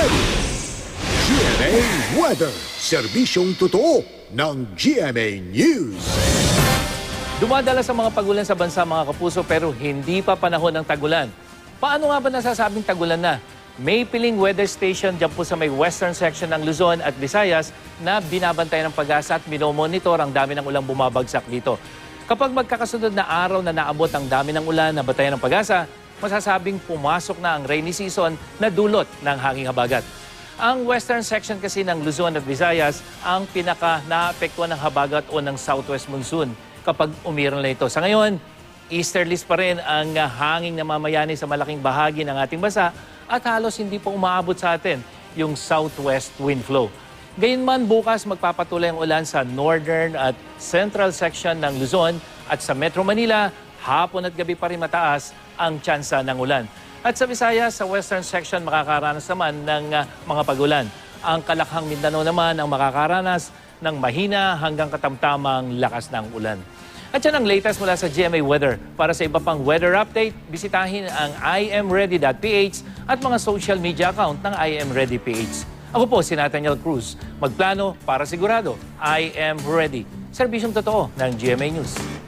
Ready! GMA Weather. Serbisyong totoo ng GMA News. Dumadala sa mga pagulan sa bansa mga kapuso pero hindi pa panahon ng tagulan. Paano nga ba nasasabing tagulan na? May piling weather station dyan po sa may western section ng Luzon at Visayas na binabantay ng Pag-asa at minomonitor ang dami ng ulang bumabagsak dito. Kapag magkakasunod na araw na naabot ang dami ng ulan na batayan ng Pag-asa, masasabing pumasok na ang rainy season na dulot ng hanging habagat. Ang western section kasi ng Luzon at Visayas ang pinaka naapektuhan ng habagat o ng southwest monsoon kapag umiral na ito. Sa ngayon, easterlies pa rin ang hanging namamayani sa malaking bahagi ng ating bansa at halos hindi pa umaabot sa atin yung southwest wind flow. Gayunman, bukas magpapatuloy ang ulan sa northern at central section ng Luzon at sa Metro Manila, hapon at gabi pa rin mataas ang tsansa ng ulan. At sa Visayas, sa western section makakaranas naman ng mga pagulan. Ang Kalakhang Mindanao naman ang makakaranas ng mahina hanggang katamtamang lakas ng ulan. At yan ang latest mula sa GMA Weather. Para sa iba pang weather update, bisitahin ang imready.ph at mga social media account ng imready.ph. Ako po si Nathaniel Cruz. Magplano para sigurado, I am ready. Serbisyong totoo ng GMA News.